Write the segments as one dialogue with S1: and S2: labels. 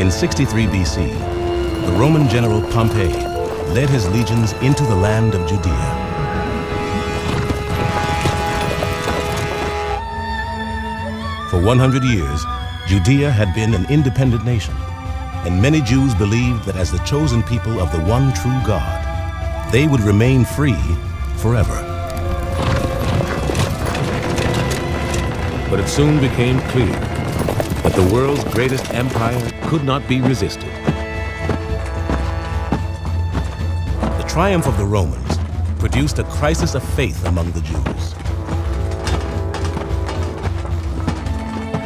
S1: In 63 BC, the Roman general Pompey led his legions into the land of Judea. For 100 years, Judea had been an independent nation, and many Jews believed that as the chosen people of the one true God, they would remain free forever. But it soon became clear that the world's greatest empire could not be resisted. The triumph of the Romans produced a crisis of faith among the Jews.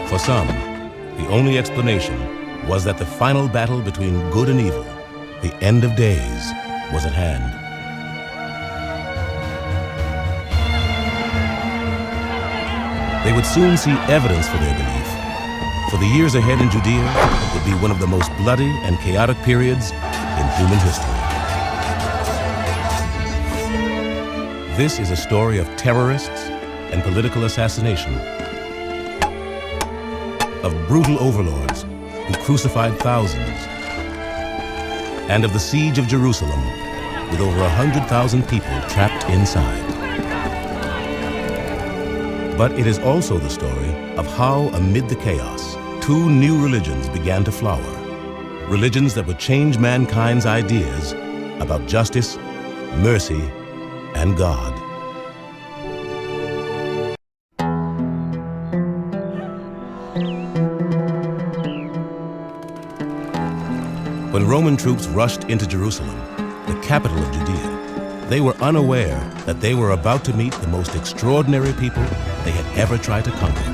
S1: For some, the only explanation was that the final battle between good and evil, the end of days, was at hand. They would soon see evidence for their belief, for the years ahead in Judea would be one of the most bloody and chaotic periods in human history. This is a story of terrorists and political assassination, of brutal overlords who crucified thousands, and of the siege of Jerusalem with over 100,000 people trapped inside. But it is also the story of how, amid the chaos, two new religions began to flower. Religions that would change mankind's ideas about justice, mercy, and God. When Roman troops rushed into Jerusalem, the capital of Judea, they were unaware that they were about to meet the most extraordinary people they had ever tried to conquer.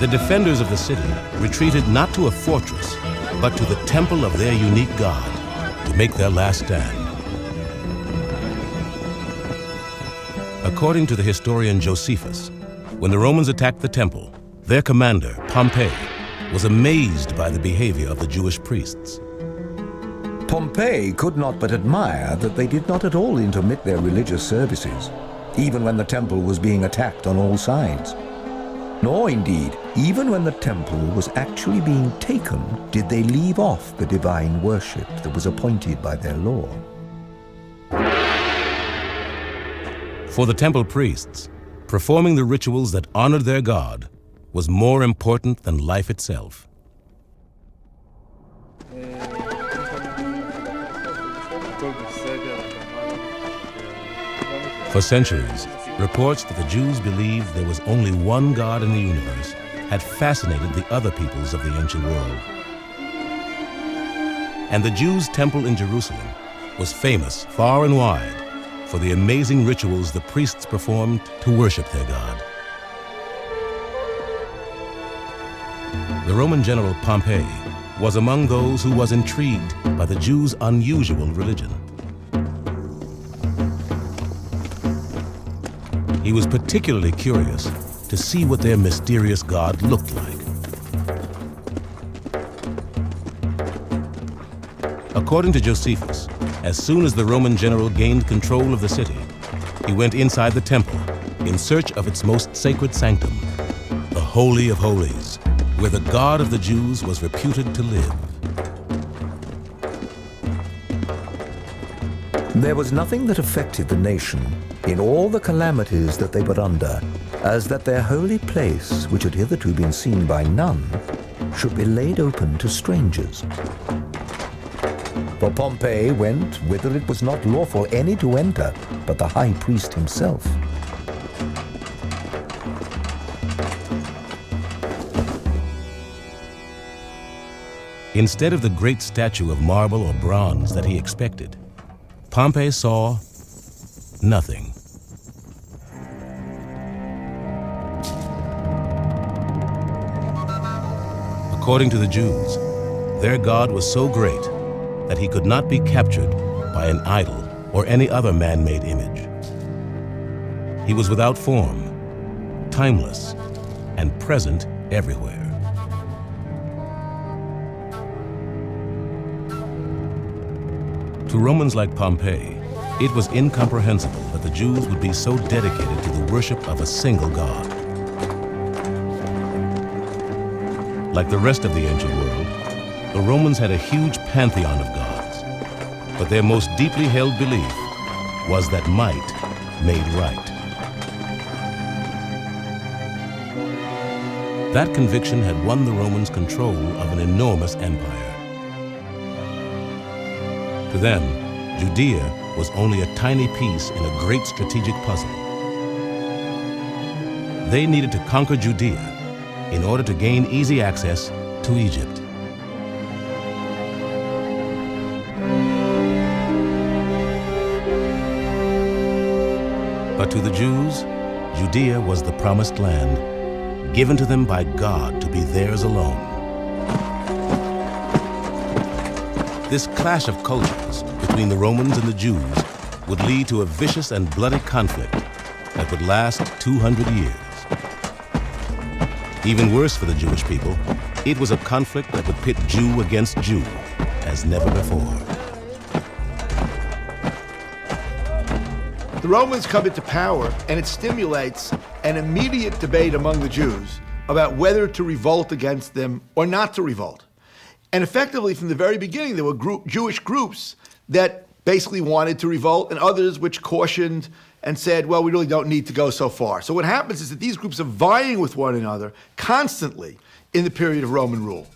S1: The defenders of the city retreated not to a fortress, but to the temple of their unique God to make their last stand. According to the historian Josephus, when the Romans attacked the temple, their commander, Pompey, was amazed by the behavior of the Jewish priests.
S2: Pompey could not but admire that they did not at all intermit their religious services, even when the temple was being attacked on all sides. Nor, indeed, even when the temple was actually being taken, did they leave off the divine worship that was appointed by their law.
S1: For the temple priests, performing the rituals that honored their God was more important than life itself. For centuries, reports that the Jews believed there was only one God in the universe had fascinated the other peoples of the ancient world. And the Jews' temple in Jerusalem was famous far and wide for the amazing rituals the priests performed to worship their God. The Roman general Pompey was among those who was intrigued by the Jews' unusual religion. He was particularly curious to see what their mysterious God looked like. According to Josephus, as soon as the Roman general gained control of the city, he went inside the temple in search of its most sacred sanctum, the Holy of Holies, where the God of the Jews was reputed to live.
S2: There was nothing that affected the nation in all the calamities that they were under, as that their holy place, which had hitherto been seen by none, should be laid open to strangers. For Pompey went whither it was not lawful any to enter but the high priest himself.
S1: Instead of the great statue of marble or bronze that he expected, Pompey saw nothing. According to the Jews, their God was so great that he could not be captured by an idol or any other man-made image. He was without form, timeless, and present everywhere. To Romans like Pompey, it was incomprehensible that the Jews would be so dedicated to the worship of a single God. Like the rest of the ancient world, the Romans had a huge pantheon of gods, but their most deeply held belief was that might made right. That conviction had won the Romans control of an enormous empire. To them, Judea was only a tiny piece in a great strategic puzzle. They needed to conquer Judea in order to gain easy access to Egypt. But to the Jews, Judea was the promised land, given to them by God to be theirs alone. This clash of cultures between the Romans and the Jews would lead to a vicious and bloody conflict that would last 200 years. Even worse for the Jewish people, it was a conflict that would pit Jew against Jew as never before.
S3: The Romans come into power, and it stimulates an immediate debate among the Jews about whether to revolt against them or not to revolt. And effectively, from the very beginning, there were Jewish groups that basically wanted to revolt, and others which cautioned and said, well, we really don't need to go so far. So what happens is that these groups are vying with one another constantly in the period of Roman rule.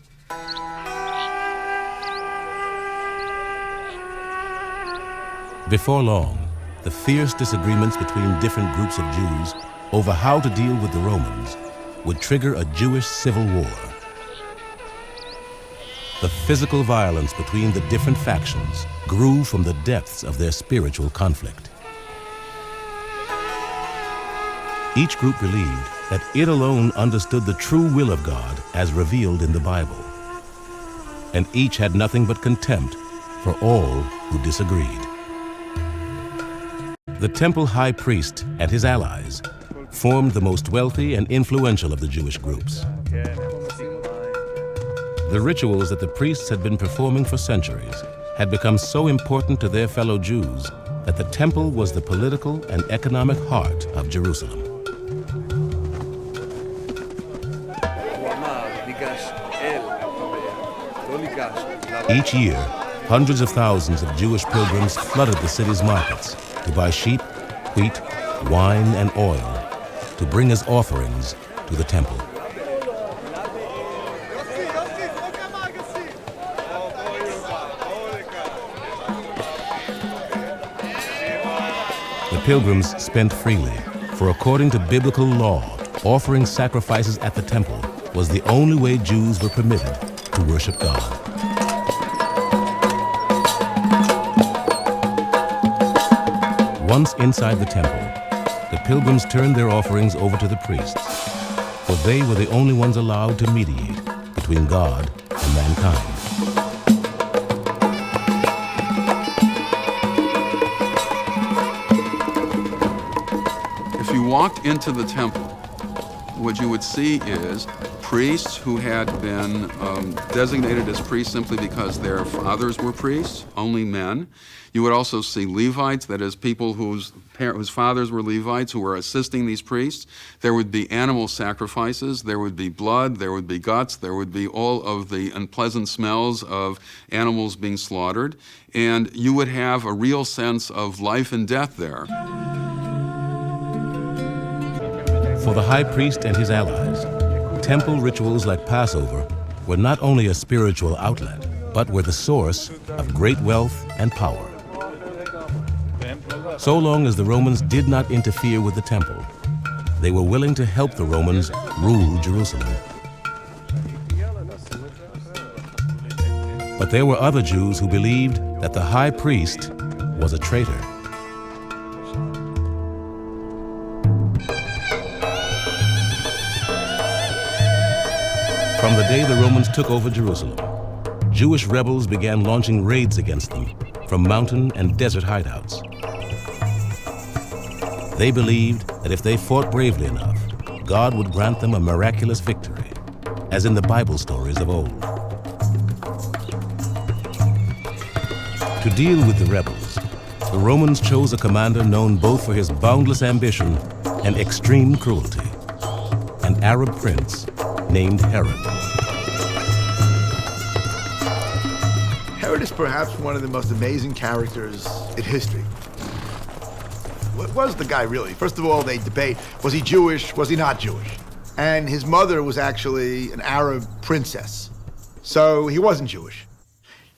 S1: Before long, the fierce disagreements between different groups of Jews over how to deal with the Romans would trigger a Jewish civil war. The physical violence between the different factions grew from the depths of their spiritual conflict. Each group believed that it alone understood the true will of God as revealed in the Bible, and each had nothing but contempt for all who disagreed. The temple high priest and his allies formed the most wealthy and influential of the Jewish groups. The rituals that the priests had been performing for centuries had become so important to their fellow Jews that the temple was the political and economic heart of Jerusalem. Each year, hundreds of thousands of Jewish pilgrims flooded the city's markets to buy sheep, wheat, wine, and oil to bring as offerings to the temple. The pilgrims spent freely, for according to biblical law, offering sacrifices at the temple was the only way Jews were permitted to worship God. Once inside the temple, the pilgrims turned their offerings over to the priests, for they were the only ones allowed to mediate between God and mankind.
S4: If you walked into the temple, what you would see is priests who had been designated as priests simply because their fathers were priests, only men. You would also see Levites, that is, people whose fathers were Levites who were assisting these priests. There would be animal sacrifices, there would be blood, there would be guts, there would be all of the unpleasant smells of animals being slaughtered, and you would have a real sense of life and death there.
S1: For the high priest and his allies, temple rituals like Passover were not only a spiritual outlet, but were the source of great wealth and power. So long as the Romans did not interfere with the temple, they were willing to help the Romans rule Jerusalem. But there were other Jews who believed that the high priest was a traitor. From the day the Romans took over Jerusalem, Jewish rebels began launching raids against them from mountain and desert hideouts. They believed that if they fought bravely enough, God would grant them a miraculous victory, as in the Bible stories of old. To deal with the rebels, the Romans chose a commander known both for his boundless ambition and extreme cruelty, an Arab prince named Herod.
S3: Herod is perhaps one of the most amazing characters in history. What was the guy really? First of all, they debate, was he Jewish, was he not Jewish? And his mother was actually an Arab princess, so he wasn't Jewish.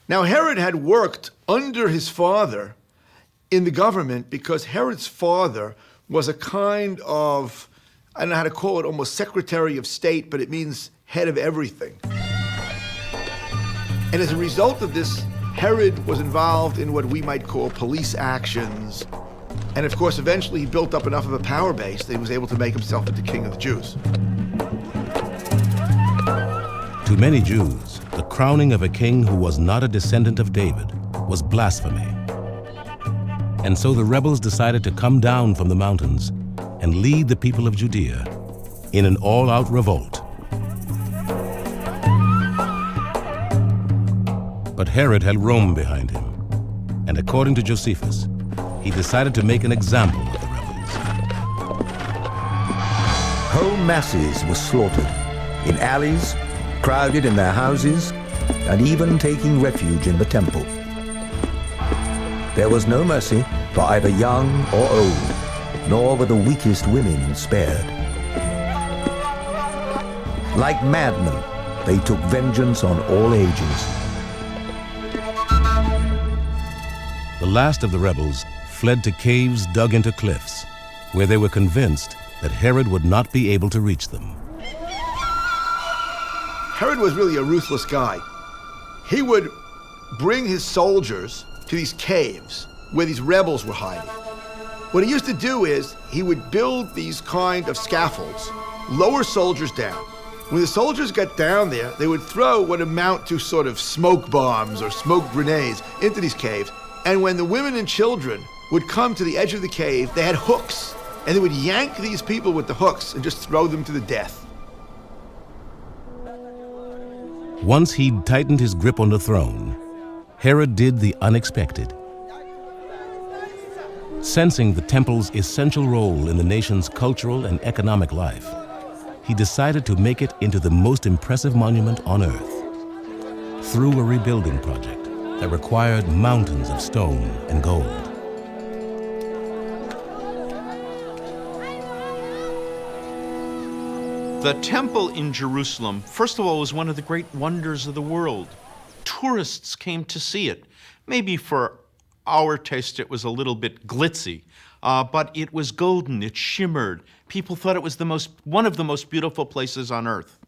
S3: Now, Herod had worked under his father in the government because Herod's father was a kind of, I don't know how to call it, almost Secretary of State, but it means head of everything. And as a result of this, Herod was involved in what we might call police actions. And of course, eventually he built up enough of a power base that he was able to make himself into king of the Jews.
S1: To many Jews, the crowning of a king who was not a descendant of David was blasphemy. And so the rebels decided to come down from the mountains and lead the people of Judea in an all-out revolt. But Herod had Rome behind him, and according to Josephus, he decided to make an example of the rebels.
S2: Whole masses were slaughtered in alleys, crowded in their houses, and even taking refuge in the temple. There was no mercy for either young or old, nor were the weakest women spared. Like madmen, they took vengeance on all ages.
S1: The last of the rebels fled to caves dug into cliffs, where they were convinced that Herod would not be able to reach them.
S3: Herod was really a ruthless guy. He would bring his soldiers to these caves where these rebels were hiding. What he used to do is he would build these kind of scaffolds, lower soldiers down. When the soldiers got down there, they would throw what amount to sort of smoke bombs or smoke grenades into these caves. And when the women and children would come to the edge of the cave, they had hooks, and they would yank these people with the hooks and just throw them to the death.
S1: Once he'd tightened his grip on the throne, Herod did the unexpected. Sensing the temple's essential role in the nation's cultural and economic life, he decided to make it into the most impressive monument on earth through a rebuilding project that required mountains of stone and gold.
S5: The temple in Jerusalem, first of all, was one of the great wonders of the world. Tourists came to see it. Maybe for our taste it was a little bit glitzy, but it was golden, it shimmered. People thought it was one of the most beautiful places on earth.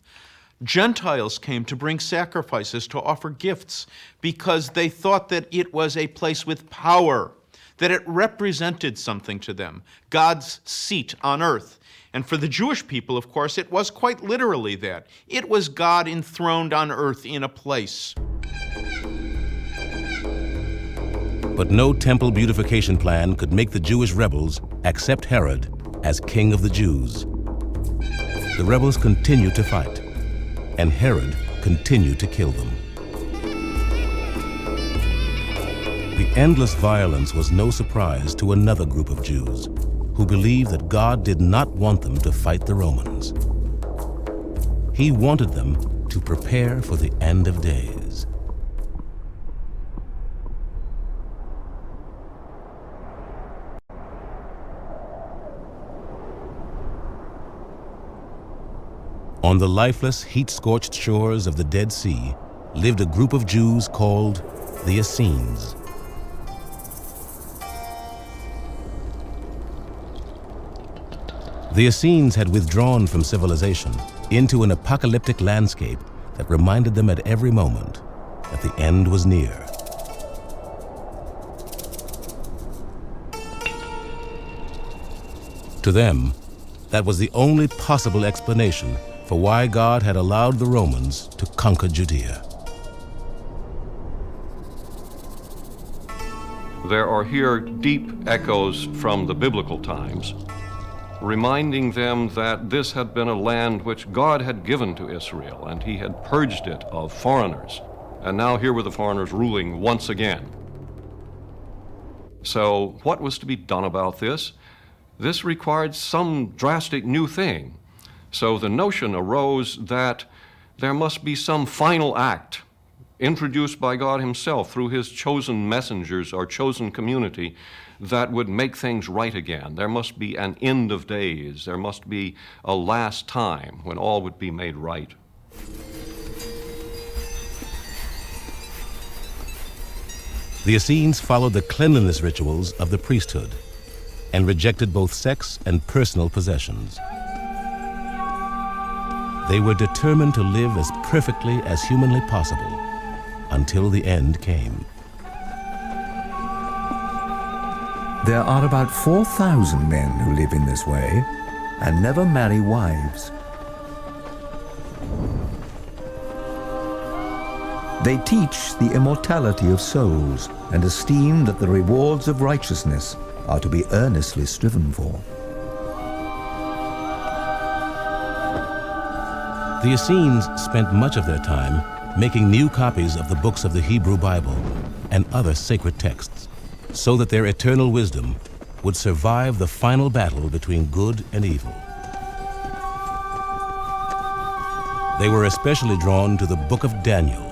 S5: Gentiles came to bring sacrifices, to offer gifts, because they thought that it was a place with power, that it represented something to them, God's seat on earth. And for the Jewish people, of course, it was quite literally that. It was God enthroned on earth in a place.
S1: But no temple beautification plan could make the Jewish rebels accept Herod as king of the Jews. The rebels continued to fight, and Herod continued to kill them. The endless violence was no surprise to another group of Jews who believed that God did not want them to fight the Romans. He wanted them to prepare for the end of days. On the lifeless, heat-scorched shores of the Dead Sea lived a group of Jews called the Essenes. The Essenes had withdrawn from civilization into an apocalyptic landscape that reminded them at every moment that the end was near. To them, that was the only possible explanation for why God had allowed the Romans to conquer Judea.
S6: There are here deep echoes from the biblical times, reminding them that this had been a land which God had given to Israel, and he had purged it of foreigners. And now here were the foreigners ruling once again. So what was to be done about this? This required some drastic new thing. So the notion arose that there must be some final act introduced by God himself through his chosen messengers or chosen community, that would make things right again. There must be an end of days. There must be a last time when all would be made right.
S1: The Essenes followed the cleanliness rituals of the priesthood and rejected both sex and personal possessions. They were determined to live as perfectly as humanly possible until the end came.
S2: There are about 4,000 men who live in this way and never marry wives. They teach the immortality of souls and esteem that the rewards of righteousness are to be earnestly striven for.
S1: The Essenes spent much of their time making new copies of the books of the Hebrew Bible and other sacred texts, so that their eternal wisdom would survive the final battle between good and evil. They were especially drawn to the book of Daniel,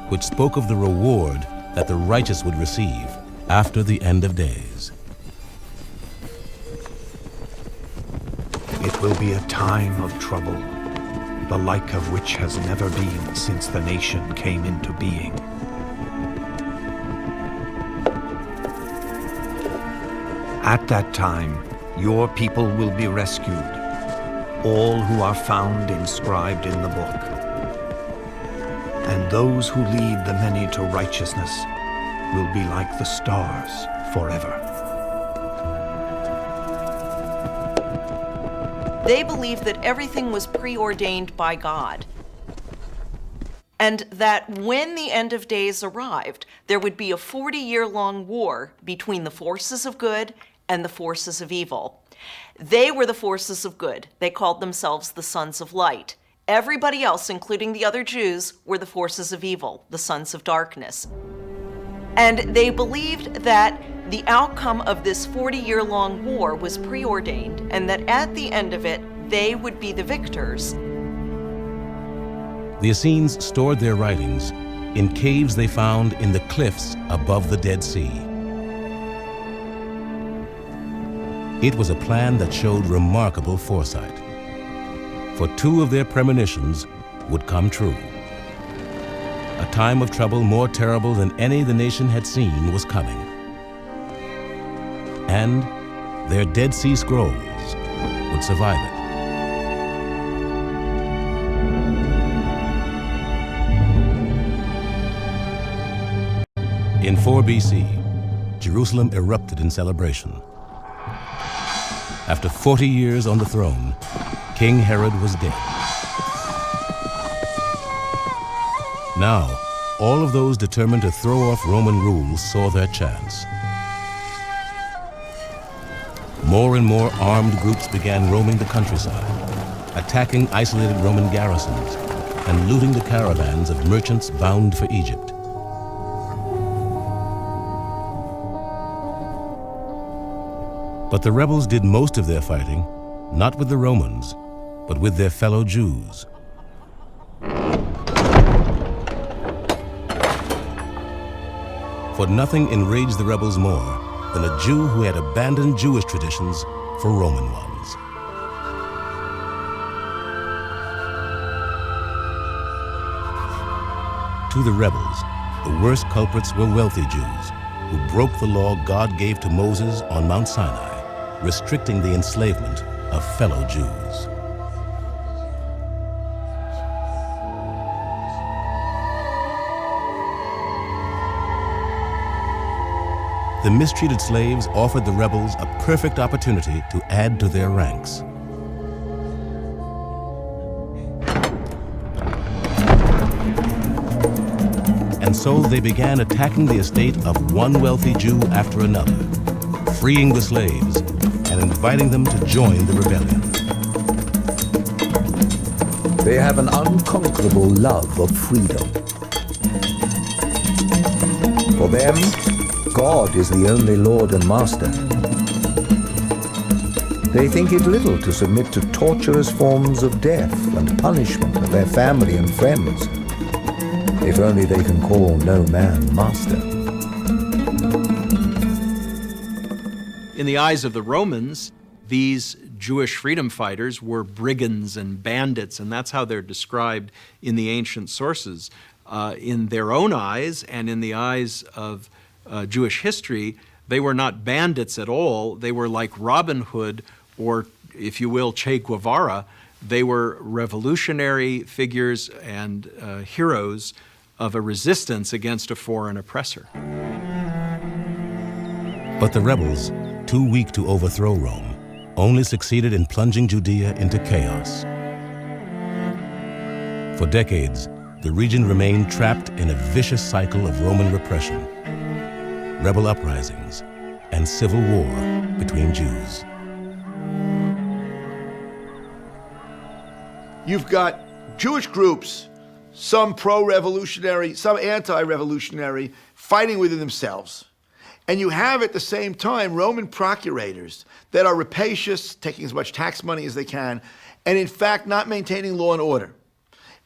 S1: which spoke of the reward that the righteous would receive after the end of days.
S7: It will be a time of trouble, the like of which has never been since the nation came into being. At that time, your people will be rescued, all who are found inscribed in the book. And those who lead the many to righteousness will be like the stars forever.
S8: They believed that everything was preordained by God, and that when the end of days arrived, there would be a 40-year-long war between the forces of good and the forces of evil. They were the forces of good. They called themselves the sons of light. Everybody else, including the other Jews, were the forces of evil, the sons of darkness. And they believed that the outcome of this 40-year-long war was preordained, and that at the end of it, they would be the victors.
S1: The Essenes stored their writings in caves they found in the cliffs above the Dead Sea. It was a plan that showed remarkable foresight, for two of their premonitions would come true. A time of trouble more terrible than any the nation had seen was coming. And their Dead Sea Scrolls would survive it. In 4 BC, Jerusalem erupted in celebration. After 40 years on the throne, King Herod was dead. Now, all of those determined to throw off Roman rule saw their chance. More and more armed groups began roaming the countryside, attacking isolated Roman garrisons and looting the caravans of merchants bound for Egypt. But the rebels did most of their fighting, not with the Romans, but with their fellow Jews. For nothing enraged the rebels more than a Jew who had abandoned Jewish traditions for Roman ones. To the rebels, the worst culprits were wealthy Jews who broke the law God gave to Moses on Mount Sinai, restricting the enslavement of fellow Jews. The mistreated slaves offered the rebels a perfect opportunity to add to their ranks. And so they began attacking the estate of one wealthy Jew after another, freeing the slaves and inviting them to join the rebellion.
S2: They have an unconquerable love of freedom. For them, God is the only Lord and Master. They think it little to submit to torturous forms of death and punishment of their family and friends. if only they can call no man master.
S9: In the eyes of the Romans, these Jewish freedom fighters were brigands and bandits, and that's how they're described in the ancient sources. In their own eyes and in the eyes of Jewish history, they were not bandits at all. They were like Robin Hood, or if you will, Che Guevara. They were revolutionary figures and heroes of a resistance against a foreign oppressor.
S1: But the rebels, too weak to overthrow Rome, only succeeded in plunging Judea into chaos. For decades, the region remained trapped in a vicious cycle of Roman repression, rebel uprisings, and civil war between Jews.
S3: You've got Jewish groups, some pro-revolutionary, some anti-revolutionary, fighting within themselves. And you have at the same time Roman procurators that are rapacious, taking as much tax money as they can, and in fact not maintaining law and order.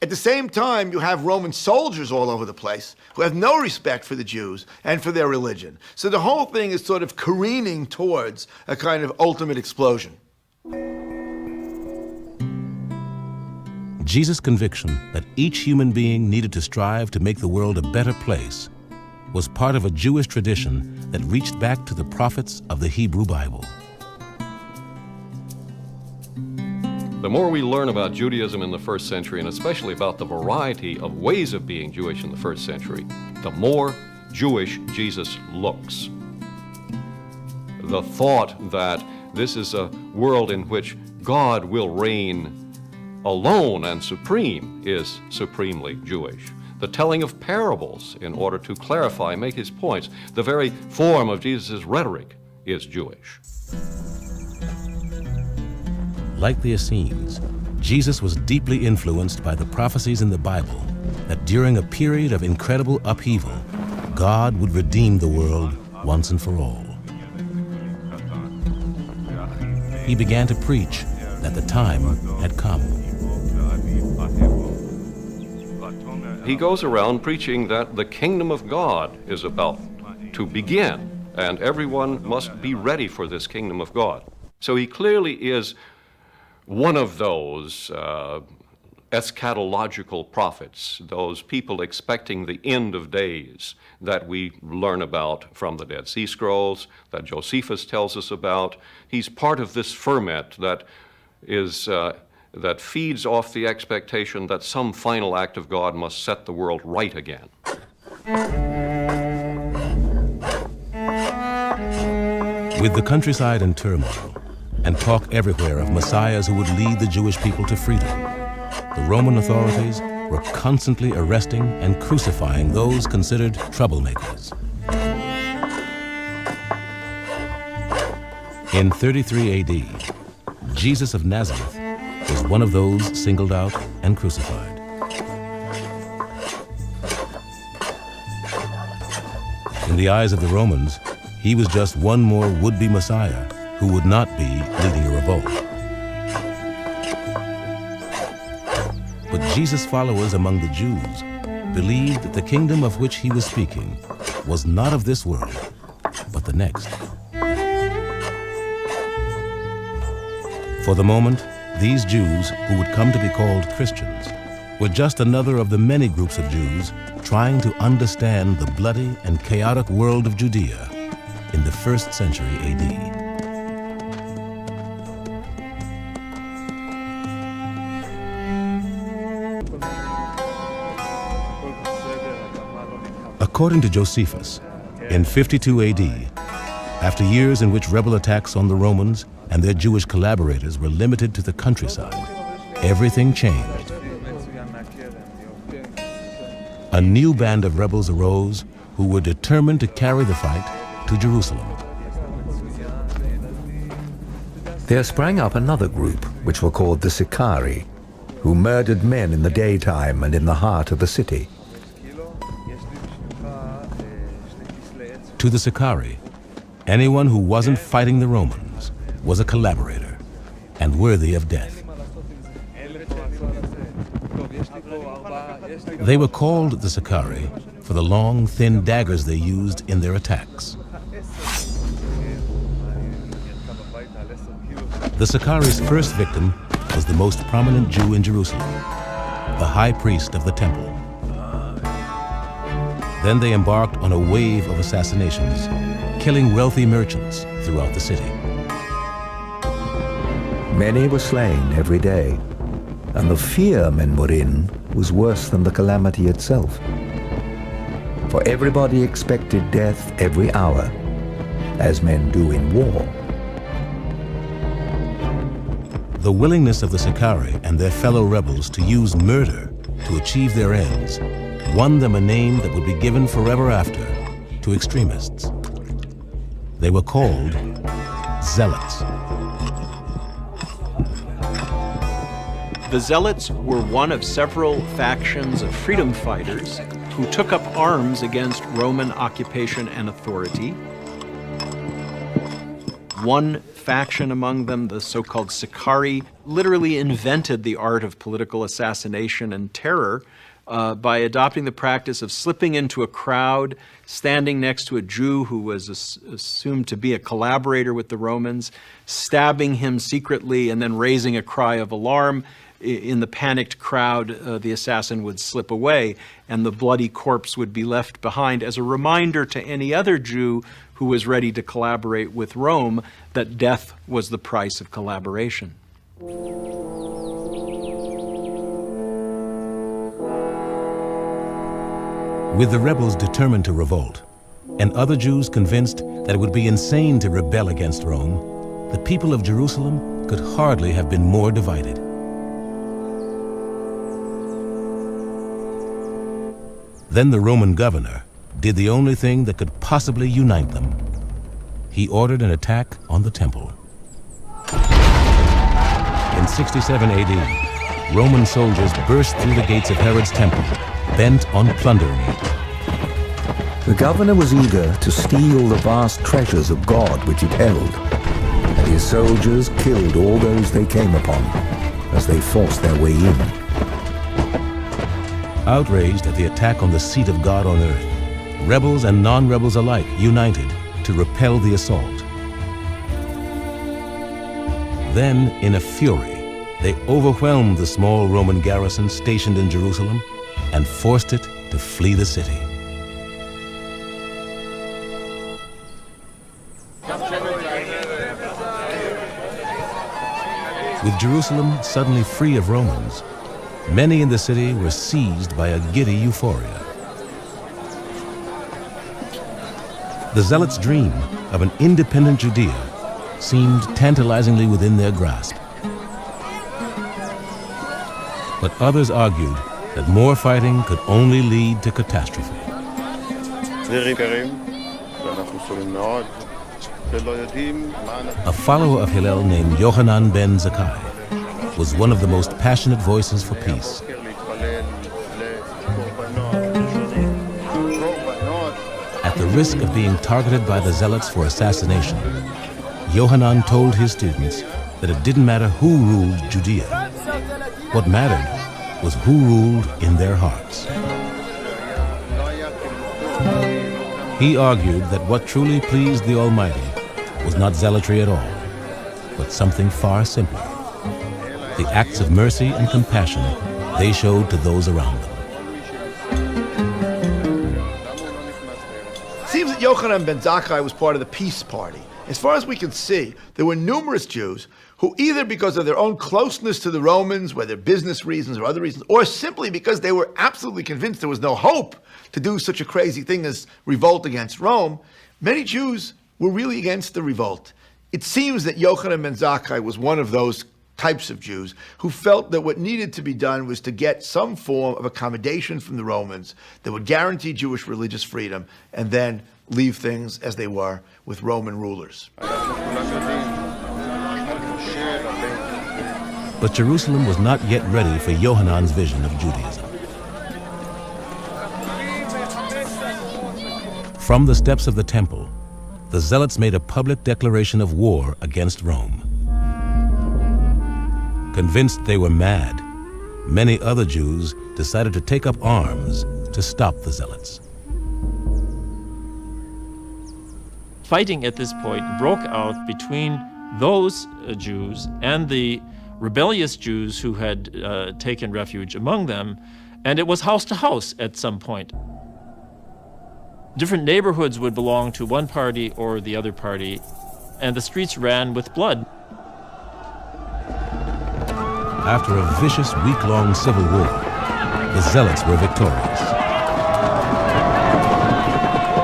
S3: At the same time, you have Roman soldiers all over the place who have no respect for the Jews and for their religion. So the whole thing is sort of careening towards a kind of ultimate explosion.
S1: Jesus' conviction that each human being needed to strive to make the world a better place was part of a Jewish tradition that reached back to the prophets of the Hebrew Bible.
S6: The more we learn about Judaism in the first century, and especially about the variety of ways of being Jewish in the first century, the more Jewish Jesus looks. The thought that this is a world in which God will reign alone and supreme is supremely Jewish. The telling of parables in order to clarify, make his points, the very form of Jesus' rhetoric is Jewish.
S1: Like the Essenes, Jesus was deeply influenced by the prophecies in the Bible that during a period of incredible upheaval, God would redeem the world once and for all. He began to preach that the time had come.
S6: He goes around preaching that the kingdom of God is about to begin, and everyone must be ready for this kingdom of God. So he clearly is one of those eschatological prophets, those people expecting the end of days that we learn about from the Dead Sea Scrolls, that Josephus tells us about. He's part of this ferment that is that feeds off the expectation that some final act of God must set the world right again.
S1: With the countryside in turmoil and talk everywhere of messiahs who would lead the Jewish people to freedom, the Roman authorities were constantly arresting and crucifying those considered troublemakers. In 33 AD, Jesus of Nazareth was one of those singled out and crucified. In the eyes of the Romans, he was just one more would-be Messiah who would not be leading a revolt. But Jesus' followers among the Jews believed that the kingdom of which he was speaking was not of this world, but the next. For the moment, these Jews, who would come to be called Christians, were just another of the many groups of Jews trying to understand the bloody and chaotic world of Judea in the 1st century AD. According to Josephus, in 52 AD, after years in which rebel attacks on the Romans and their Jewish collaborators were limited to the countryside, everything changed. A new band of rebels arose who were determined to carry the fight to Jerusalem.
S2: There sprang up another group, which were called the Sicarii, who murdered men in the daytime and in the heart of the city.
S1: To the Sicarii, anyone who wasn't fighting the Romans was a collaborator and worthy of death. They were called the Sicarii for the long, thin daggers they used in their attacks. The Sicarii's first victim was the most prominent Jew in Jerusalem, the high priest of the temple. Then they embarked on a wave of assassinations, killing wealthy merchants throughout the city.
S2: Many were slain every day, and the fear men were in was worse than the calamity itself. For everybody expected death every hour, as men do in war.
S1: The willingness of the Sicarii and their fellow rebels to use murder to achieve their ends won them a name that would be given forever after to extremists. They were called zealots.
S9: The Zealots were one of several factions of freedom fighters who took up arms against Roman occupation and authority. One faction among them, the so-called Sicarii, literally invented the art of political assassination and terror by adopting the practice of slipping into a crowd, standing next to a Jew who was assumed to be a collaborator with the Romans, stabbing him secretly, and then raising a cry of alarm. In the panicked crowd, the assassin would slip away, and the bloody corpse would be left behind as a reminder to any other Jew who was ready to collaborate with Rome that death was the price of collaboration.
S1: With the rebels determined to revolt, and other Jews convinced that it would be insane to rebel against Rome, the people of Jerusalem could hardly have been more divided. Then the Roman governor did the only thing that could possibly unite them. He ordered an attack on the temple. In 67 AD, Roman soldiers burst through the gates of Herod's temple, bent on plundering it.
S2: The governor was eager to steal the vast treasures of God which it held, and his soldiers killed all those they came upon as they forced their way in.
S1: Outraged at the attack on the seat of God on earth, rebels and non-rebels alike united to repel the assault. Then, in a fury, they overwhelmed the small Roman garrison stationed in Jerusalem and forced it to flee the city. With Jerusalem suddenly free of Romans, many in the city were seized by a giddy euphoria. The Zealots' dream of an independent Judea seemed tantalizingly within their grasp. But others argued that more fighting could only lead to catastrophe. A follower of Hillel named Yohanan ben Zakkai was one of the most passionate voices for peace. At the risk of being targeted by the Zealots for assassination, Yohanan told his students that it didn't matter who ruled Judea. What mattered was who ruled in their hearts. He argued that what truly pleased the Almighty was not zealotry at all, but something far simpler: the acts of mercy and compassion they showed to those around them.
S3: It seems that Yochanan ben Zakkai was part of the peace party. As far as we can see, there were numerous Jews who, either because of their own closeness to the Romans, whether business reasons or other reasons, or simply because they were absolutely convinced there was no hope to do such a crazy thing as revolt against Rome, many Jews were really against the revolt. It seems that Yochanan ben Zakkai was one of those types of Jews who felt that what needed to be done was to get some form of accommodation from the Romans that would guarantee Jewish religious freedom and then leave things as they were with Roman rulers.
S1: But Jerusalem was not yet ready for Yohanan's vision of Judaism. From the steps of the temple, the Zealots made a public declaration of war against Rome. Convinced they were mad, many other Jews decided to take up arms to stop the Zealots.
S10: Fighting at this point broke out between those Jews and the rebellious Jews who had taken refuge among them, and it was house to house at some point. Different neighborhoods would belong to one party or the other party, and the streets ran with blood.
S1: After a vicious week-long civil war, the Zealots were victorious.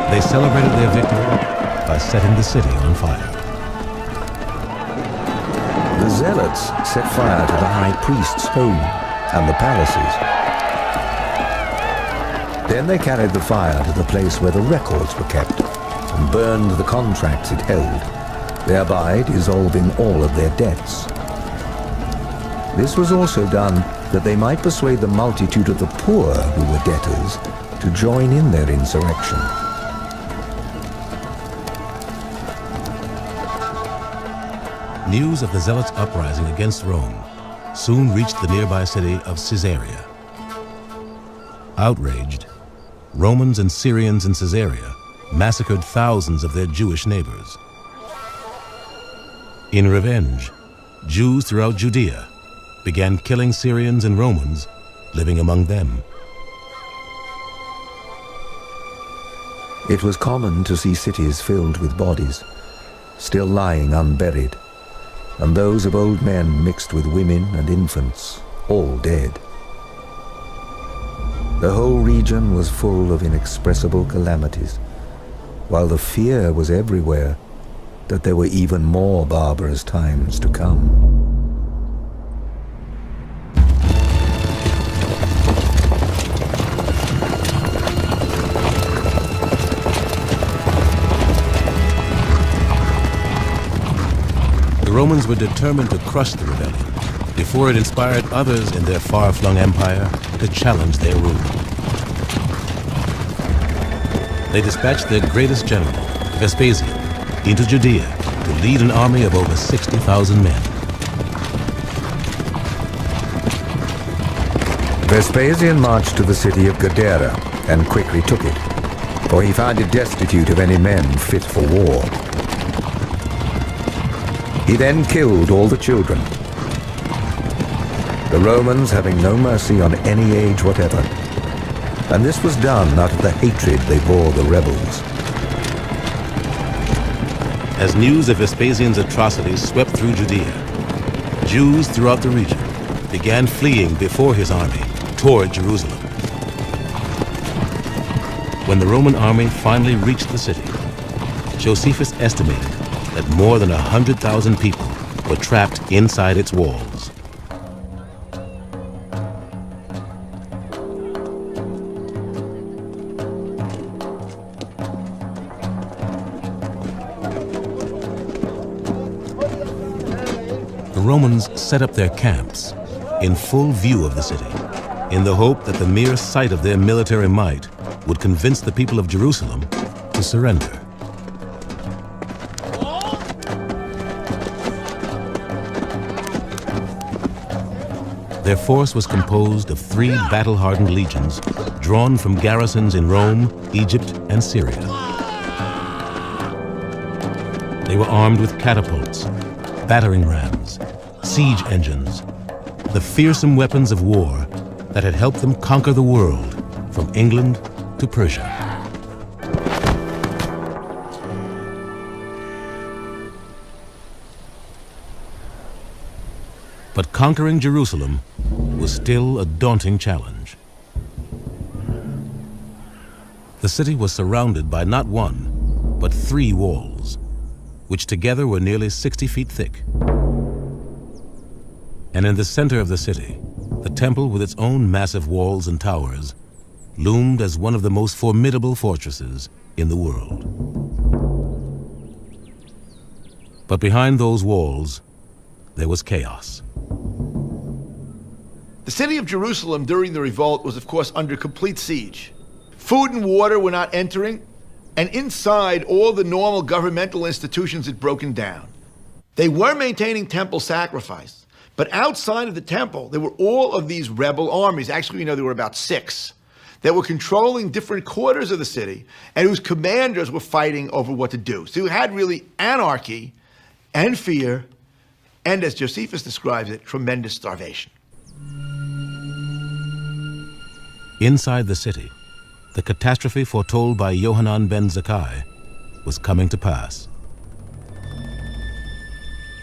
S1: They celebrated their victory by setting the city on fire.
S2: The Zealots set fire to the high priest's home and the palaces. Then they carried the fire to the place where the records were kept and burned the contracts it held, thereby dissolving all of their debts. This was also done that they might persuade the multitude of the poor who were debtors to join in their insurrection.
S1: News of the Zealots' uprising against Rome soon reached the nearby city of Caesarea. Outraged, Romans and Syrians in Caesarea massacred thousands of their Jewish neighbors. In revenge, Jews throughout Judea began killing Syrians and Romans living among them.
S2: It was common to see cities filled with bodies, still lying unburied, and those of old men mixed with women and infants, all dead. The whole region was full of inexpressible calamities, while the fear was everywhere that there were even more barbarous times to come.
S1: The Romans were determined to crush the rebellion before it inspired others in their far-flung empire to challenge their rule. They dispatched their greatest general, Vespasian, into Judea to lead an army of over 60,000 men.
S2: Vespasian marched to the city of Gadara and quickly took it, for he found it destitute of any men fit for war. He then killed all the children, the Romans having no mercy on any age whatever, and this was done out of the hatred they bore the rebels.
S1: As news of Vespasian's atrocities swept through Judea, Jews throughout the region began fleeing before his army toward Jerusalem. When the Roman army finally reached the city, Josephus estimated that more than 100,000 people were trapped inside its walls. The Romans set up their camps in full view of the city, in the hope that the mere sight of their military might would convince the people of Jerusalem to surrender. Their force was composed of 3 battle-hardened legions drawn from garrisons in Rome, Egypt, and Syria. They were armed with catapults, battering rams, siege engines, the fearsome weapons of war that had helped them conquer the world from England to Persia. But conquering Jerusalem was still a daunting challenge. The city was surrounded by not 1, but 3 walls, which together were nearly 60 feet thick. And in the center of the city, the temple with its own massive walls and towers loomed as one of the most formidable fortresses in the world. But behind those walls, there was chaos.
S3: The city of Jerusalem during the revolt was, of course, under complete siege. Food and water were not entering, and inside, all the normal governmental institutions had broken down. They were maintaining temple sacrifice, But outside of the temple, there were all of these rebel armies. Actually, we know there were about 6 that were controlling different quarters of the city and whose commanders were fighting over what to do. So you had really anarchy and fear and, as Josephus describes it, tremendous starvation.
S1: Inside the city, the catastrophe foretold by Yohanan ben Zakkai was coming to pass.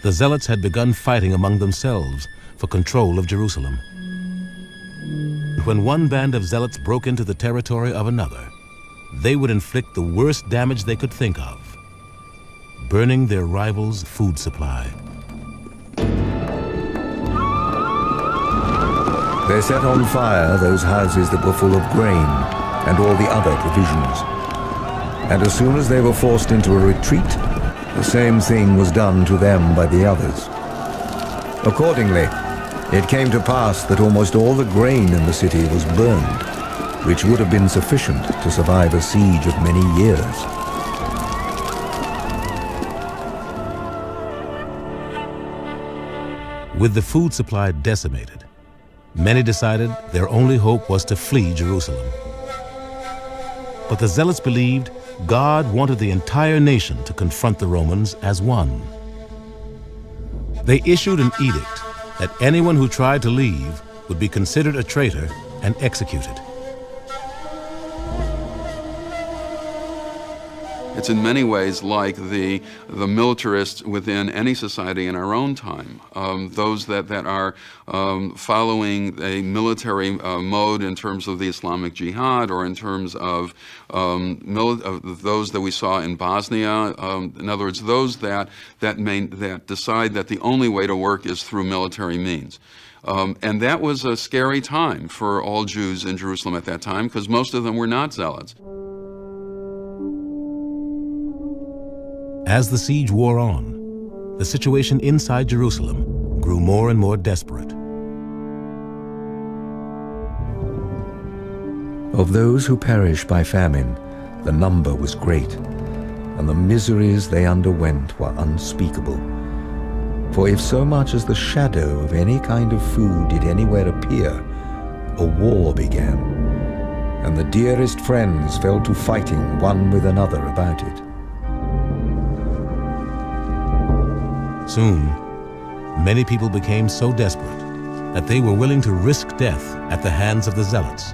S1: The Zealots had begun fighting among themselves for control of Jerusalem. When one band of Zealots broke into the territory of another, they would inflict the worst damage they could think of, burning their rivals' food supply.
S2: They set on fire those houses that were full of grain and all the other provisions. And as soon as they were forced into a retreat, the same thing was done to them by the others. Accordingly, it came to pass that almost all the grain in the city was burned, which would have been sufficient to survive a siege of many years.
S1: With the food supply decimated, many decided their only hope was to flee Jerusalem. But the Zealots believed God wanted the entire nation to confront the Romans as one. They issued an edict that anyone who tried to leave would be considered a traitor and executed.
S4: It's in many ways like the militarists within any society in our own time. Those that are following a military mode in terms of the Islamic Jihad, or in terms of those that we saw in Bosnia. In other words, those that decide that the only way to work is through military means. And that was a scary time for all Jews in Jerusalem at that time, because most of them were not zealots.
S1: As the siege wore on, the situation inside Jerusalem grew more and more desperate.
S2: Of those who perished by famine, the number was great, and the miseries they underwent were unspeakable. For if so much as the shadow of any kind of food did anywhere appear, a war began, and the dearest friends fell to fighting one with another about it.
S1: Soon, many people became so desperate that they were willing to risk death at the hands of the Zealots.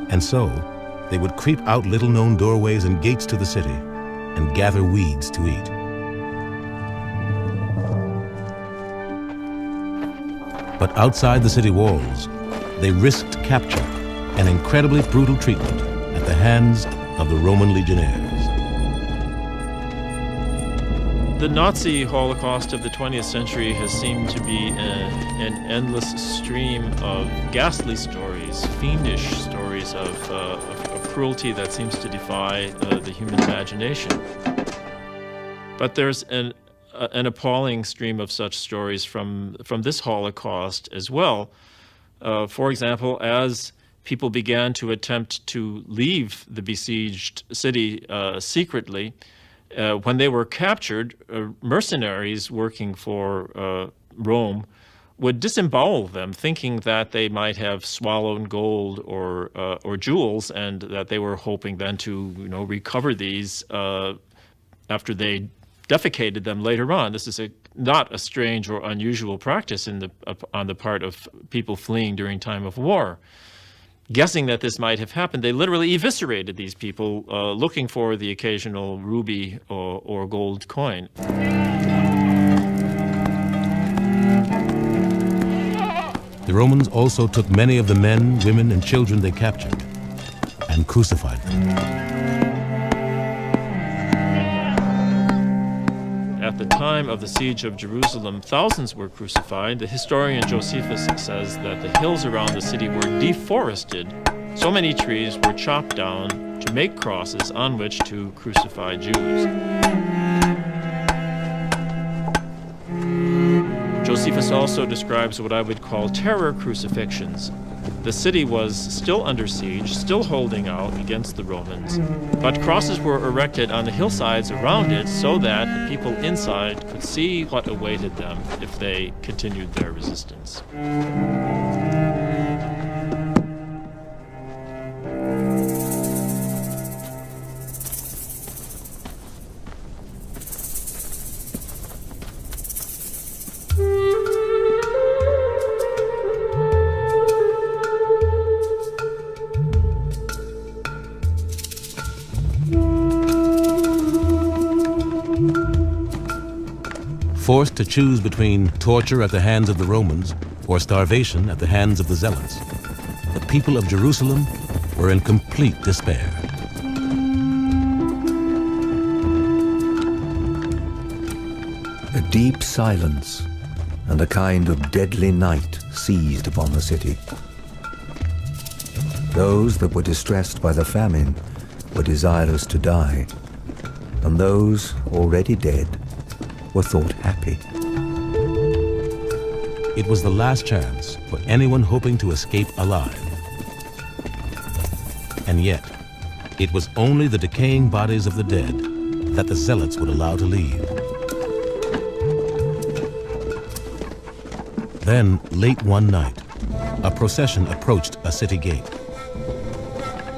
S1: And so, they would creep out little-known doorways and gates to the city and gather weeds to eat. But outside the city walls, they risked capture and incredibly brutal treatment at the hands of the Roman legionnaires.
S10: The Nazi Holocaust of the 20th century has seemed to be an endless stream of ghastly stories, fiendish stories of cruelty that seems to defy the human imagination. But there's an appalling stream of such stories from this Holocaust as well. For example, as people began to attempt to leave the besieged city secretly, when they were captured, mercenaries working for Rome would disembowel them, thinking that they might have swallowed gold or jewels, and that they were hoping then to recover these after they defecated them later on. This is not a strange or unusual practice on the part of people fleeing during time of war. Guessing that this might have happened, they literally eviscerated these people looking for the occasional ruby or gold coin.
S1: The Romans also took many of the men, women, and children they captured and crucified them.
S10: At the time of the siege of Jerusalem, thousands were crucified. The historian Josephus says that the hills around the city were deforested. So many trees were chopped down to make crosses on which to crucify Jews. Josephus also describes what I would call terror crucifixions. The city was still under siege, still holding out against the Romans, but crosses were erected on the hillsides around it so that the people inside could see what awaited them if they continued their resistance.
S1: Forced to choose between torture at the hands of the Romans or starvation at the hands of the Zealots, the people of Jerusalem were in complete despair.
S2: A deep silence and a kind of deadly night seized upon the city. Those that were distressed by the famine were desirous to die, and those already dead were thought happy.
S1: It was the last chance for anyone hoping to escape alive. And yet, it was only the decaying bodies of the dead that the Zealots would allow to leave. Then, late one night, a procession approached a city gate.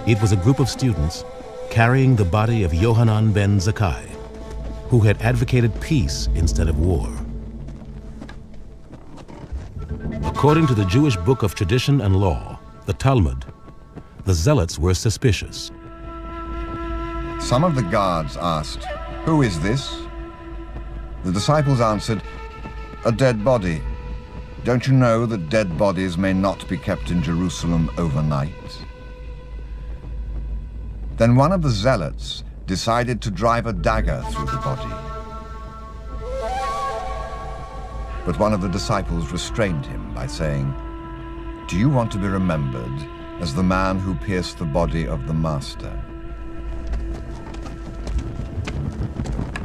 S1: It was a group of students carrying the body of Yohanan ben Zakkai, who had advocated peace instead of war. According to the Jewish book of tradition and law, the Talmud, the Zealots were suspicious.
S11: Some of the guards asked, "Who is this?" The disciples answered, "A dead body. Don't you know that dead bodies may not be kept in Jerusalem overnight?" Then one of the Zealots decided to drive a dagger through the body. But one of the disciples restrained him by saying, "Do you want to be remembered as the man who pierced the body of the Master?"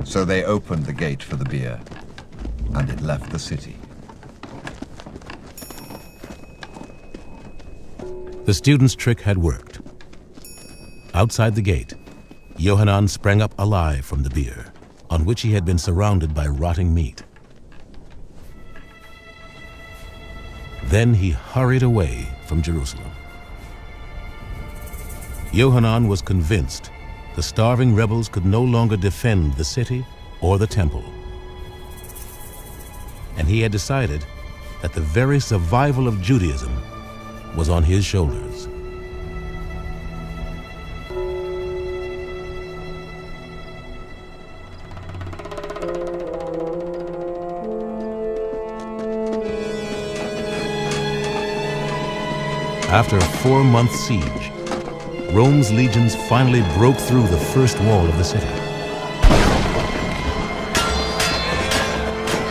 S11: So they opened the gate for the bier, and it left the city.
S1: The students' trick had worked. Outside the gate, Yohanan sprang up alive from the bier, on which he had been surrounded by rotting meat. Then he hurried away from Jerusalem. Yohanan was convinced the starving rebels could no longer defend the city or the temple. And he had decided that the very survival of Judaism was on his shoulders. After a 4-month siege, Rome's legions finally broke through the first wall of the city.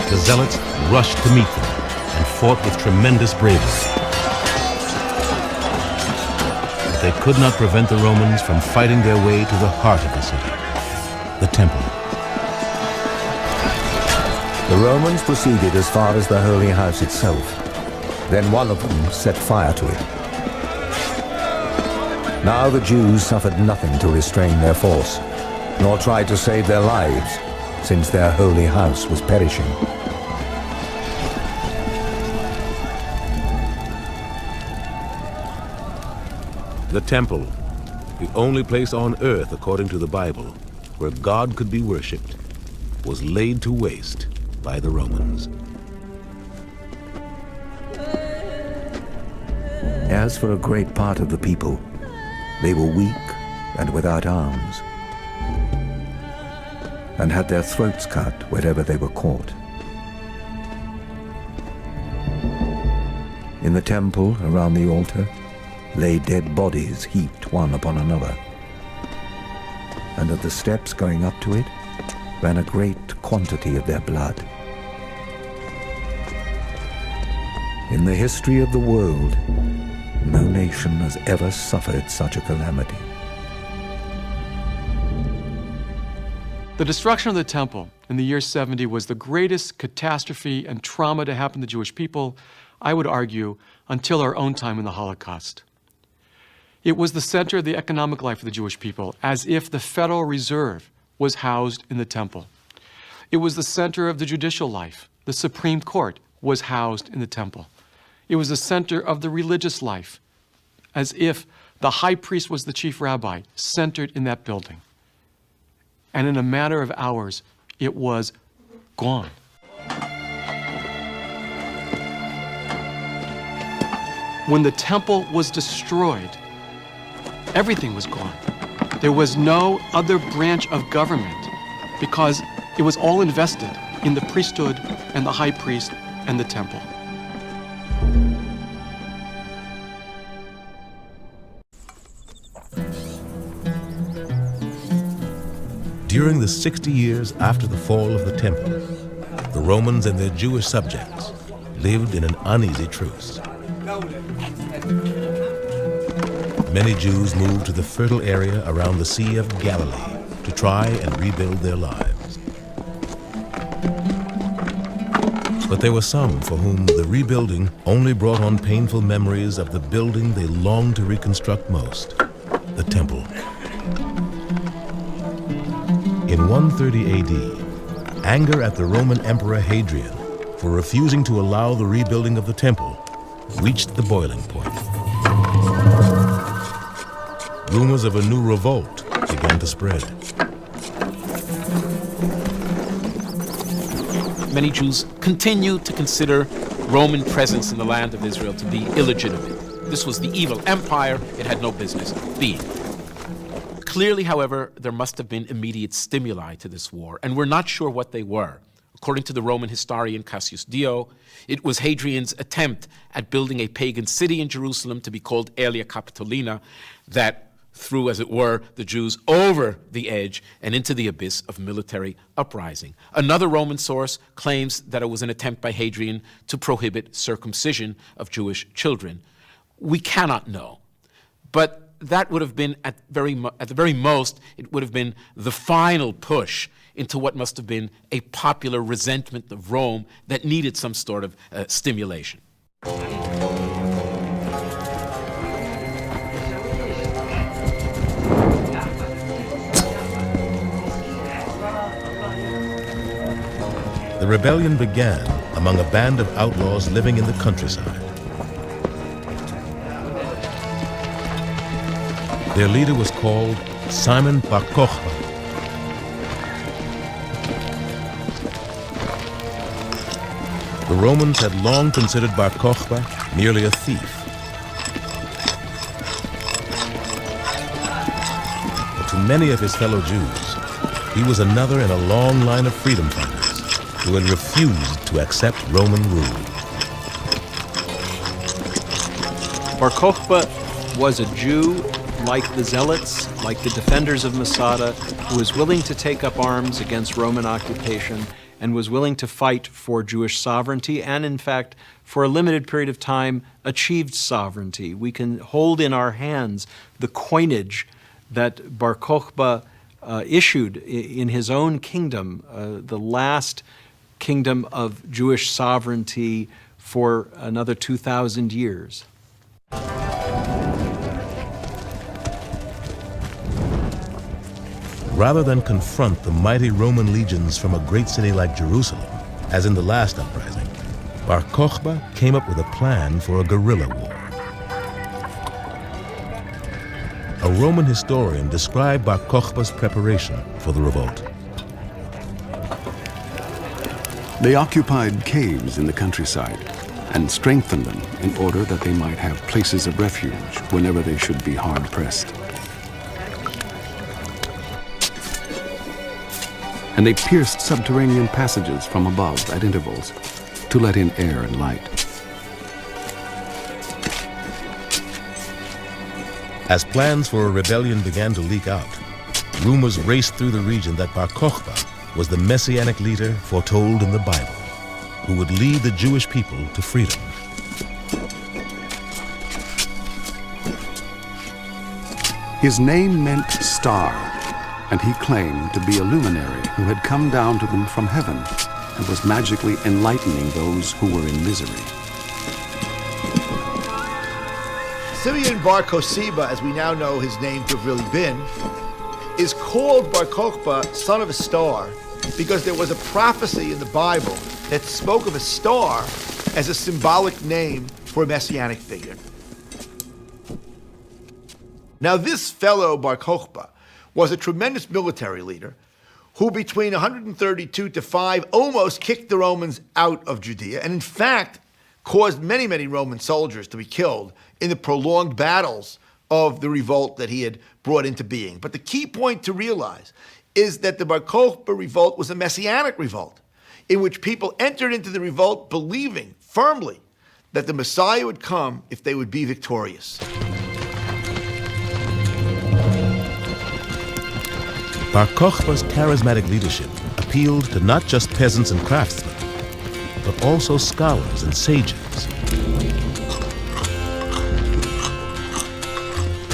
S1: The Zealots rushed to meet them and fought with tremendous bravery. But they could not prevent the Romans from fighting their way to the heart of the city, the temple.
S2: The Romans proceeded as far as the Holy House itself. Then one of them set fire to it. Now the Jews suffered nothing to restrain their force, nor tried to save their lives, since their holy house was perishing.
S1: The temple, the only place on earth, according to the Bible, where God could be worshipped, was laid to waste by the Romans.
S2: As for a great part of the people, they were weak and without arms, and had their throats cut wherever they were caught. In the temple around the altar lay dead bodies heaped one upon another, and at the steps going up to it ran a great quantity of their blood. In the history of the world, no nation has ever suffered such a calamity.
S12: The destruction of the temple in the year 70 was the greatest catastrophe and trauma to happen to the Jewish people, I would argue, until our own time in the Holocaust. It was the center of the economic life of the Jewish people, as if the Federal Reserve was housed in the temple. It was the center of the judicial life. The Supreme Court was housed in the temple. It was the center of the religious life, as if the high priest was the chief rabbi, centered in that building. And in a matter of hours, it was gone. When the temple was destroyed, everything was gone. There was no other branch of government because it was all invested in the priesthood and the high priest and the temple.
S1: During the 60 years after the fall of the temple, the Romans and their Jewish subjects lived in an uneasy truce. Many Jews moved to the fertile area around the Sea of Galilee to try and rebuild their lives. But there were some for whom the rebuilding only brought on painful memories of the building they longed to reconstruct most, the temple. In 130 AD, anger at the Roman Emperor Hadrian for refusing to allow the rebuilding of the temple reached the boiling point. Rumors of a new revolt began to spread.
S13: Many Jews continued to consider Roman presence in the land of Israel to be illegitimate. This was the evil empire it had no business being. Clearly, however, there must have been immediate stimuli to this war, and we're not sure what they were. According to the Roman historian Cassius Dio, it was Hadrian's attempt at building a pagan city in Jerusalem to be called Aelia Capitolina that threw, as it were, the Jews over the edge and into the abyss of military uprising. Another Roman source claims that it was an attempt by Hadrian to prohibit circumcision of Jewish children. We cannot know, but that would have been, at the very most, it would have been the final push into what must have been a popular resentment of Rome that needed some sort of stimulation.
S1: The rebellion began among a band of outlaws living in the countryside. Their leader was called Simon bar Kokhba. The Romans had long considered bar Kokhba merely a thief. But to many of his fellow Jews, he was another in a long line of freedom fighters who had refused to accept Roman rule.
S9: Bar Kokhba was a Jew like the Zealots, like the defenders of Masada, who was willing to take up arms against Roman occupation and was willing to fight for Jewish sovereignty and, in fact, for a limited period of time, achieved sovereignty. We can hold in our hands the coinage that Bar Kokhba issued in his own kingdom, the last kingdom of Jewish sovereignty for another 2,000 years.
S1: Rather than confront the mighty Roman legions from a great city like Jerusalem, as in the last uprising, Bar Kokhba came up with a plan for a guerrilla war. A Roman historian described Bar Kokhba's preparation for the revolt.
S14: They occupied caves in the countryside and strengthened them in order that they might have places of refuge whenever they should be hard-pressed. And they pierced subterranean passages from above at intervals to let in air and light.
S1: As plans for a rebellion began to leak out, rumors raced through the region that Bar Kokhba was the messianic leader foretold in the Bible, who would lead the Jewish people to freedom.
S14: His name meant star, and he claimed to be a luminary who had come down to them from heaven and was magically enlightening those who were in misery.
S3: Simeon bar Kokhba, as we now know his name to have really been, is called bar Kokhba, son of a star, because there was a prophecy in the Bible that spoke of a star as a symbolic name for a messianic figure. Now this fellow bar Kokhba was a tremendous military leader who between 132 to 5 almost kicked the Romans out of Judea, and in fact caused many, many Roman soldiers to be killed in the prolonged battles of the revolt that he had brought into being. But the key point to realize is that the Bar Kokhba revolt was a messianic revolt in which people entered into the revolt believing firmly that the Messiah would come if they would be victorious.
S1: Bar Kokhba's charismatic leadership appealed to not just peasants and craftsmen, but also scholars and sages.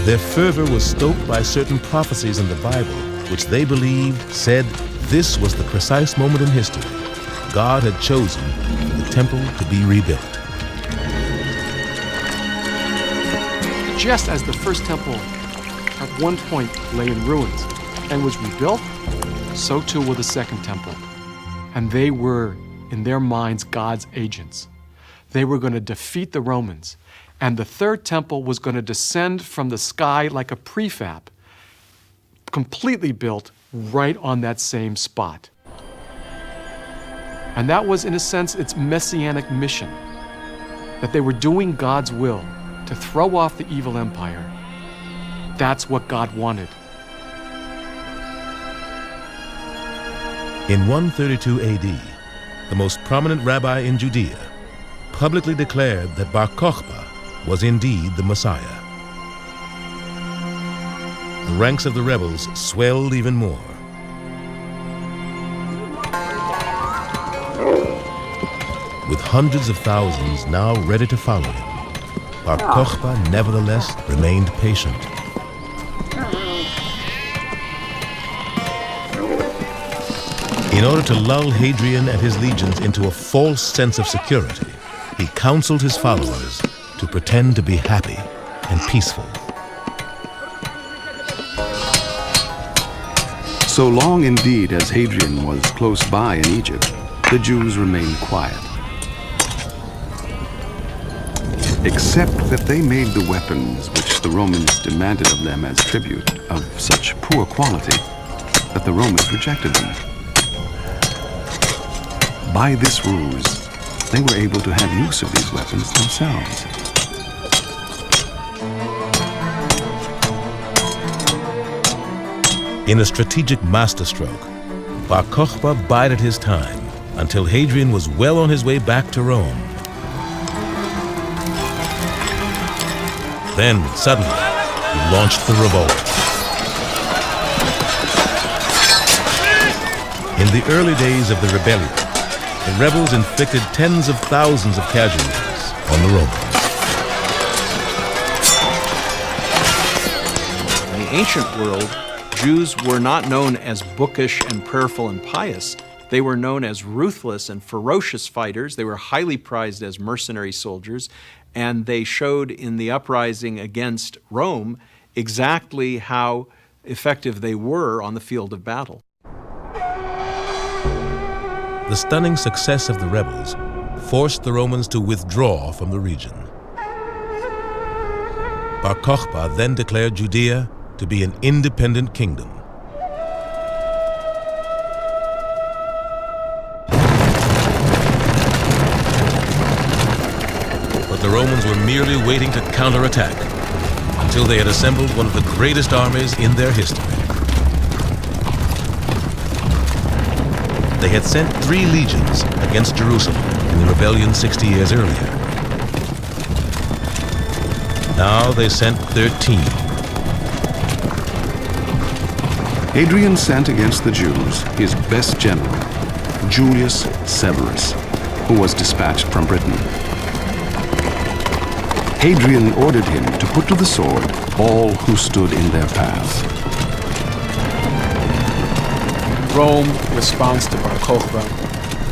S1: Their fervor was stoked by certain prophecies in the Bible, which they believed said this was the precise moment in history God had chosen for the temple to be rebuilt.
S12: Just as the first temple at one point lay in ruins and was rebuilt, so too will the second temple. And they were, in their minds, God's agents. They were going to defeat the Romans, and the third temple was going to descend from the sky like a prefab, completely built right on that same spot. And that was, in a sense, its messianic mission, that they were doing God's will to throw off the evil empire. That's what God wanted.
S1: In 132 AD, the most prominent rabbi in Judea publicly declared that Bar Kokhba was indeed the Messiah. The ranks of the rebels swelled even more. With hundreds of thousands now ready to follow him, Bar Kokhba nevertheless remained patient. In order to lull Hadrian and his legions into a false sense of security, he counseled his followers to pretend to be happy and peaceful.
S14: So long indeed as Hadrian was close by in Egypt, the Jews remained quiet. Except that they made the weapons which the Romans demanded of them as tribute of such poor quality that the Romans rejected them. By this ruse, they were able to have use of these weapons themselves.
S1: In a strategic masterstroke, Bar Kokhba bided his time until Hadrian was well on his way back to Rome. Then, suddenly, he launched the revolt. In the early days of the rebellion, the rebels inflicted tens of thousands of casualties on the Romans.
S9: In the ancient world, Jews were not known as bookish and prayerful and pious. They were known as ruthless and ferocious fighters. They were highly prized as mercenary soldiers, and they showed in the uprising against Rome exactly how effective they were on the field of battle.
S1: The stunning success of the rebels forced the Romans to withdraw from the region. Bar Kokhba then declared Judea to be an independent kingdom. But the Romans were merely waiting to counterattack until they had assembled one of the greatest armies in their history. They had sent 3 legions against Jerusalem in the rebellion 60 years earlier. Now they sent 13.
S14: Hadrian sent against the Jews his best general, Julius Severus, who was dispatched from Britain. Hadrian ordered him to put to the sword all who stood in their path.
S13: Rome responds to Bar Kokhba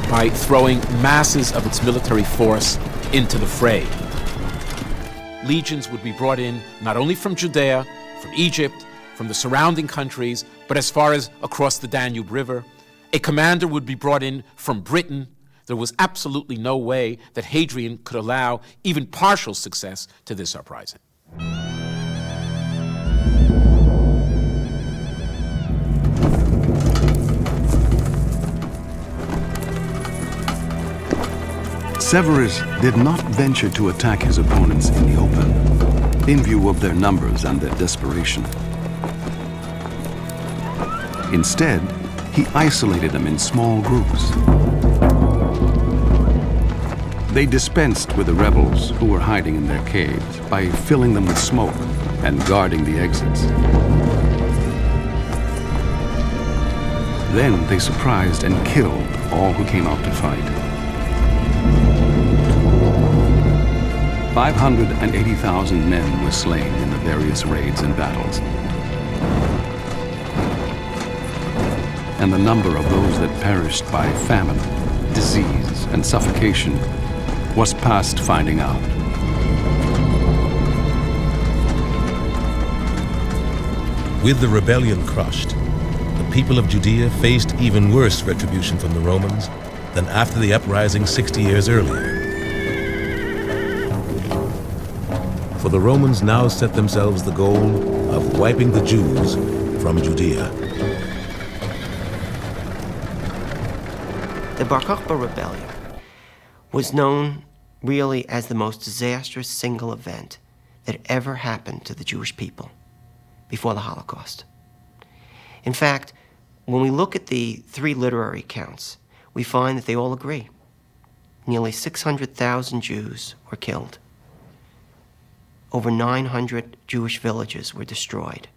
S13: by throwing masses of its military force into the fray. legions would be brought in not only from Judea, from Egypt, from the surrounding countries, but as far as across the Danube River. A commander would be brought in from Britain. There was absolutely no way that Hadrian could allow even partial success to this uprising.
S14: Severus did not venture to attack his opponents in the open, in view of their numbers and their desperation. Instead, he isolated them in small groups. They dispensed with the rebels who were hiding in their caves by filling them with smoke and guarding the exits. Then they surprised and killed all who came out to fight. 580,000 men were slain in the various raids and battles. And the number of those that perished by famine, disease, and suffocation was past finding out.
S1: With the rebellion crushed, the people of Judea faced even worse retribution from the Romans than after the uprising 60 years earlier. For the Romans now set themselves the goal of wiping the Jews from Judea.
S15: The Bar Kokhba rebellion was known really as the most disastrous single event that ever happened to the Jewish people before the Holocaust. In fact, when we look at the three literary accounts, we find that they all agree. Nearly 600,000 Jews were killed. Over 900 Jewish villages were destroyed.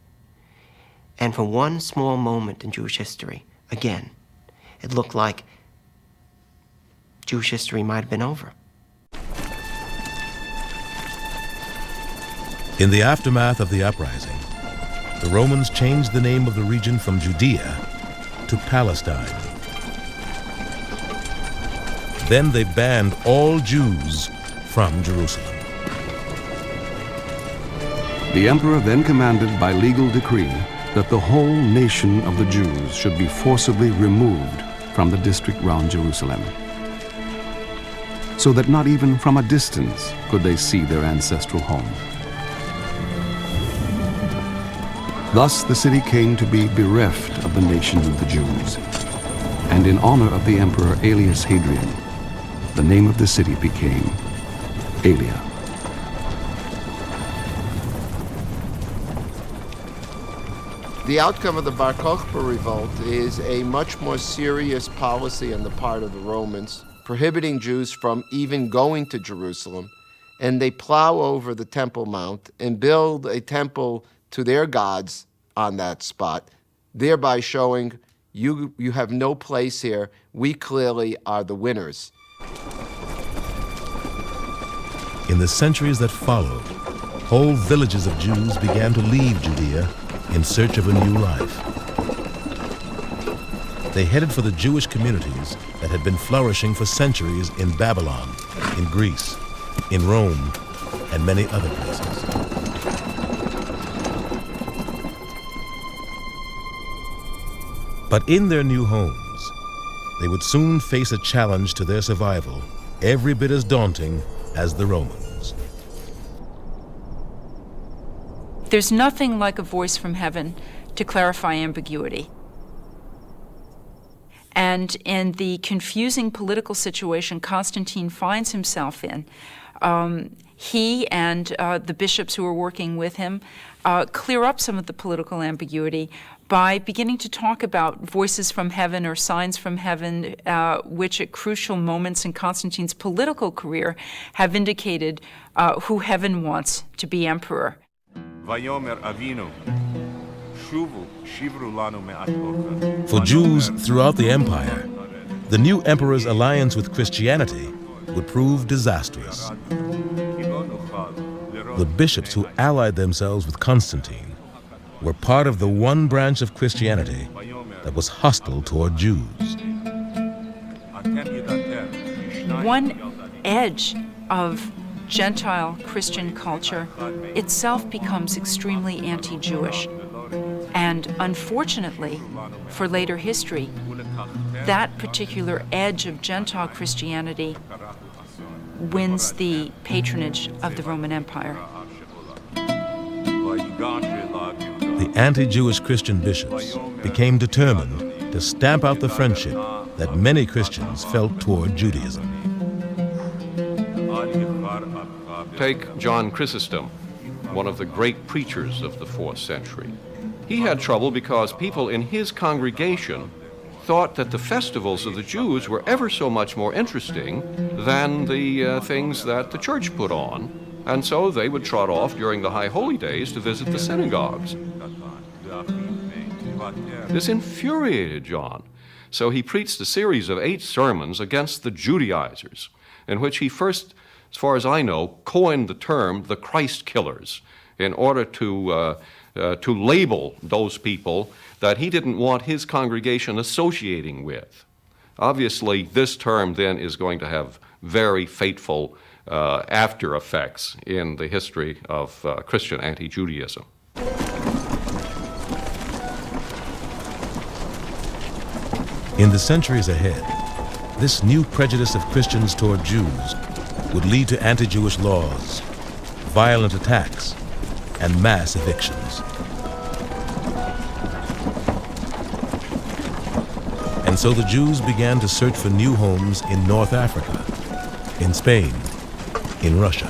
S15: And for one small moment in Jewish history, again, it looked like Jewish history might have been over.
S1: In the aftermath of the uprising, the Romans changed the name of the region from Judea to Palestine. Then they banned all Jews from Jerusalem.
S14: The emperor then commanded by legal decree that the whole nation of the Jews should be forcibly removed from the district round Jerusalem, so that not even from a distance could they see their ancestral home. Thus the city came to be bereft of the nation of the Jews, and in honor of the emperor Aelius Hadrian, the name of the city became Aelia.
S16: The outcome of the Bar Kokhba revolt is a much more serious policy on the part of the Romans, prohibiting Jews from even going to Jerusalem, and they plow over the Temple Mount and build a temple to their gods on that spot, thereby showing you have no place here, we clearly are the winners.
S1: In the centuries that followed, whole villages of Jews began to leave Judea in search of a new life. They headed for the Jewish communities that had been flourishing for centuries in Babylon, in Greece, in Rome, and many other places. But in their new homes, they would soon face a challenge to their survival, every bit as daunting as the Romans.
S17: There's nothing like a voice from heaven to clarify ambiguity. And in the confusing political situation Constantine finds himself in, he and the bishops who are working with him clear up some of the political ambiguity by beginning to talk about voices from heaven or signs from heaven, which at crucial moments in Constantine's political career have indicated who heaven wants to be emperor.
S1: For Jews throughout the empire, the new emperor's alliance with Christianity would prove disastrous. The bishops who allied themselves with Constantine were part of the one branch of Christianity that was hostile toward Jews.
S17: One edge of Gentile Christian culture itself becomes extremely anti-Jewish. And unfortunately, for later history, that particular edge of Gentile Christianity wins the patronage of the Roman Empire.
S1: The anti-Jewish Christian bishops became determined to stamp out the friendship that many Christians felt toward Judaism.
S6: Take John Chrysostom, one of the great preachers of the 4th century. He had trouble because people in his congregation thought that the festivals of the Jews were ever so much more interesting than the things that the church put on, and so they would trot off during the high holy days to visit the synagogues. This infuriated John, so he preached a series of 8 sermons against the Judaizers, in which he first, as far as I know, coined the term the Christ killers in order to label those people that he didn't want his congregation associating with. Obviously, this term then is going to have very fateful after effects in the history of Christian anti-Judaism.
S1: In the centuries ahead, this new prejudice of Christians toward Jews would lead to anti-Jewish laws, violent attacks, and mass evictions. And so the Jews began to search for new homes in North Africa, in Spain, in Russia.